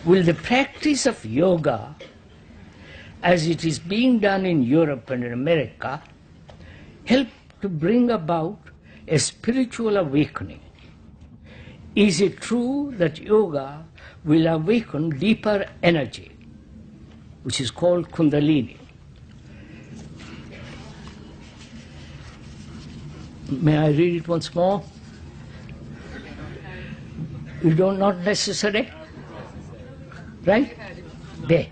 Will the practice of yoga, as it is being done in Europe and in America, help to bring about a spiritual awakening? Is it true that yoga will awaken deeper energy, which is called kundalini? May I read it once more? You don't, not necessary? Right? There.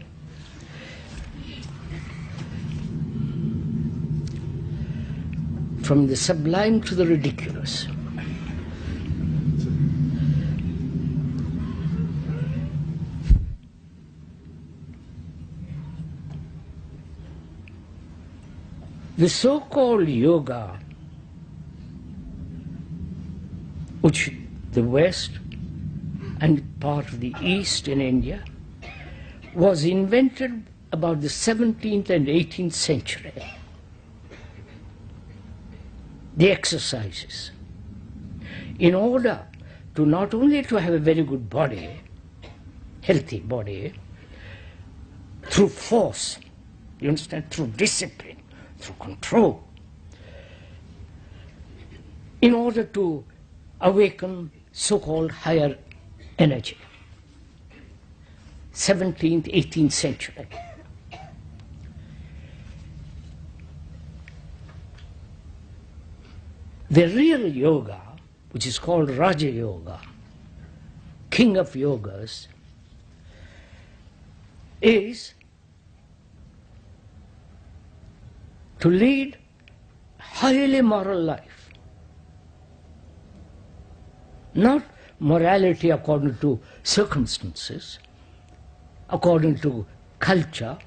From the sublime to the ridiculous. The so-called yoga, which the West and part of the East in India, was invented about the 17th and 18th century. The exercises, in order to not only to have a very good body, healthy body, through force, you understand, through discipline, through control, in order to awaken so-called higher energy. 17th, 18th century. The real yoga, which is called Raja Yoga, king of yogas, is to lead highly moral life. Not morality according to circumstances, according to culture,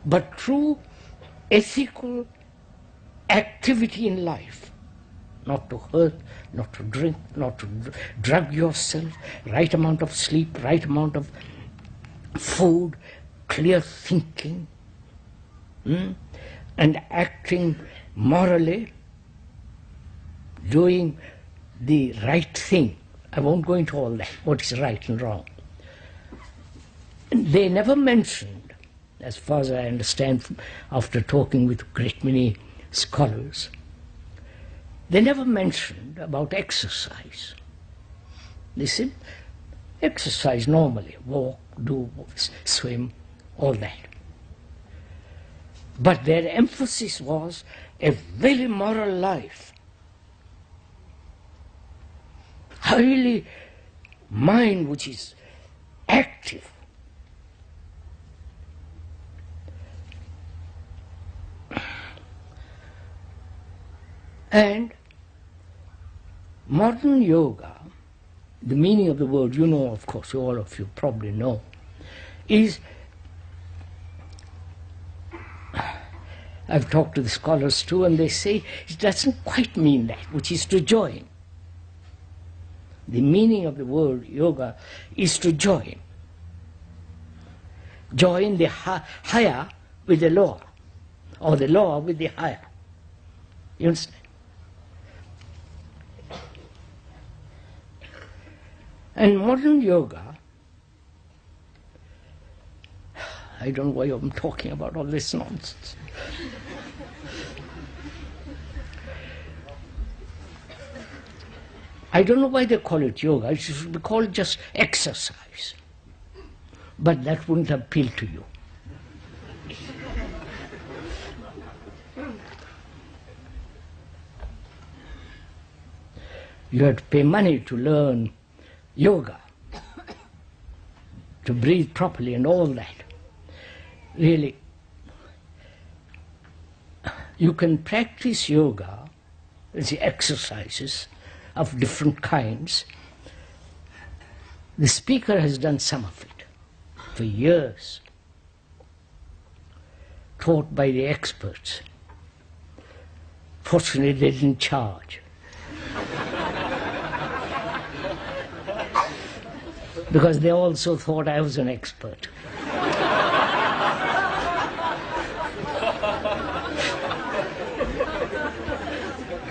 but true ethical activity in life. Not to hurt, not to drink, not to drug yourself, right amount of sleep, right amount of food, clear thinking, and acting morally, doing the right thing. I won't go into all that, what is right and wrong. They never mentioned, as far as I understand after talking with a great many scholars, they never mentioned about exercise. They said, exercise normally, walk, do, swim, all that. But their emphasis was a very moral life. Highly mind which is active. And modern yoga, the meaning of the word, you know, of course, all of you probably know, is, I've talked to the scholars too, and they say it doesn't quite mean that, which is to join. The meaning of the word yoga is to join. Join the higher with the lower, or the lower with the higher. You understand? And modern yoga, I don't know why I'm talking about all this nonsense. I don't know why they call it yoga. It should be called just exercise. But that wouldn't appeal to you. You have to pay money to learn yoga, to breathe properly and all that. Really, you can practice yoga, the exercises of different kinds. The speaker has done some of it for years, taught by the experts. Fortunately, they didn't charge. Because they also thought I was an expert.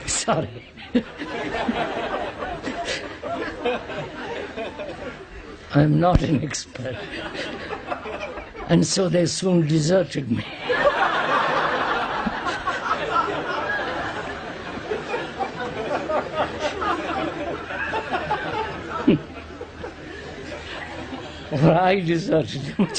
Sorry. I'm not an expert. And so they soon deserted me. Or I deserted them.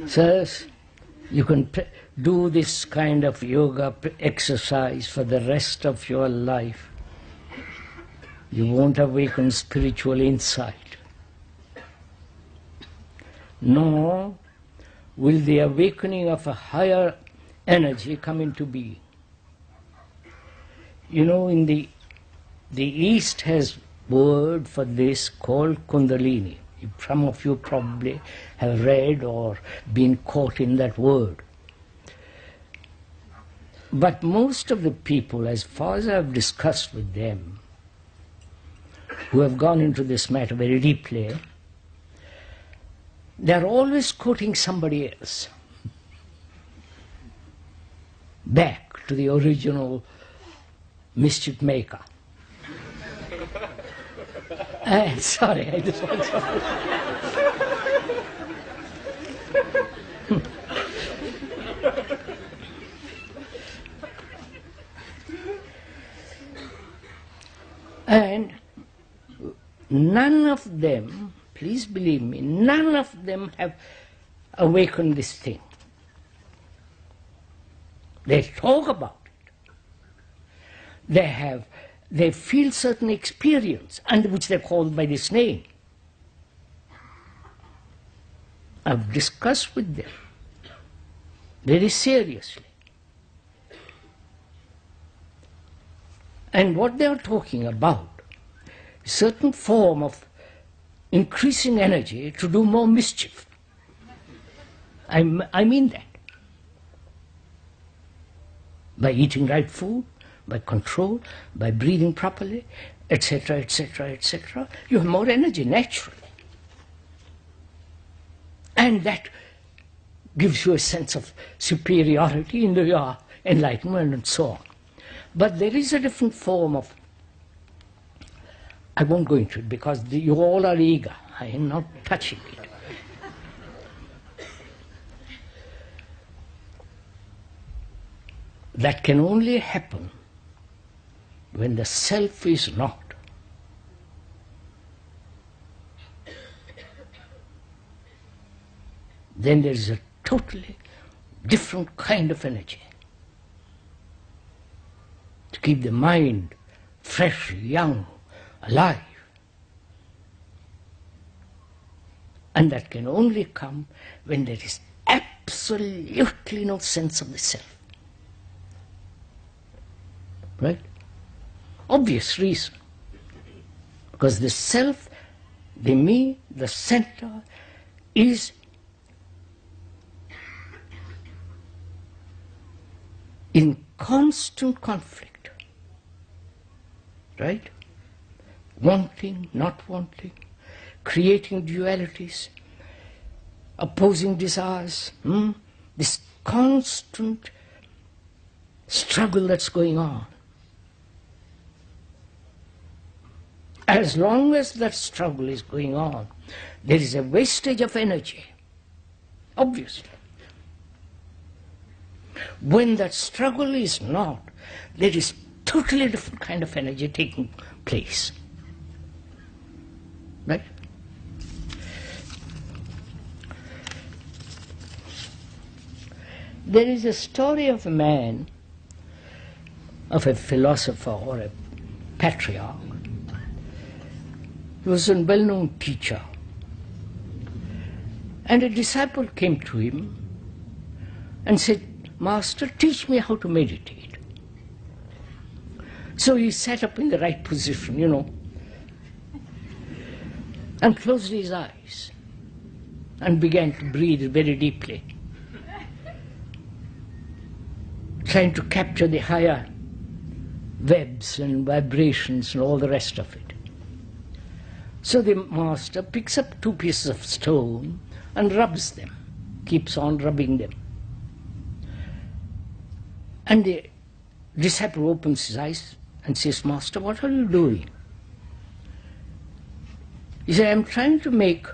So you can do this kind of yoga exercise for the rest of your life. You won't awaken spiritual insight. Nor will the awakening of a higher energy come into being. You know, in the East has word for this called kundalini. Some of you probably have read or been caught in that word. But most of the people, as far as I've discussed with them, who have gone into this matter very deeply, they're always quoting somebody else back to the original mischief maker. Sorry, I just want to... And none of them, please believe me, none of them have awakened this thing. They talk about it. They feel certain experience, and which they call by this name. I've discussed with them very seriously. And what they are talking about is a certain form of increasing energy to do more mischief. I mean that. By eating right food, by control, by breathing properly, etc., etc., etc., you have more energy naturally. And that gives you a sense of superiority in your enlightenment and so on. But there is a different form of, I won't go into it because you all are eager. I am not touching it. That can only happen when the self is not. Then there is a totally different kind of energy to keep the mind fresh, young, alive. And that can only come when there is absolutely no sense of the self. Right? Obvious reason. Because the self, the me, the center, is in constant conflict. Right? Wanting, not wanting, creating dualities, opposing desires, this constant struggle that's going on. As long as that struggle is going on, there is a wastage of energy, obviously. When that struggle is not, there is totally different kind of energy taking place. Right? There is a story of a man, of a philosopher or a patriarch. He was a well-known teacher. And a disciple came to him and said, "Master, teach me how to meditate." So he sat up in the right position, and closed his eyes and began to breathe very deeply, trying to capture the higher webs and vibrations and all the rest of it. So the master picks up two pieces of stone and rubs them keeps on rubbing them. And the disciple opens his eyes and says, Master, what are you doing? He said, I'm trying to make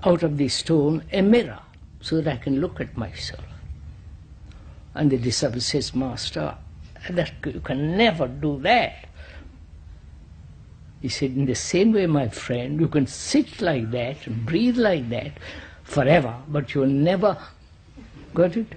out of this stone a mirror so that I can look at myself. And the disciple says, Master, you can never do that. He said, in the same way, my friend, you can sit like that and breathe like that forever, but you'll never, got it?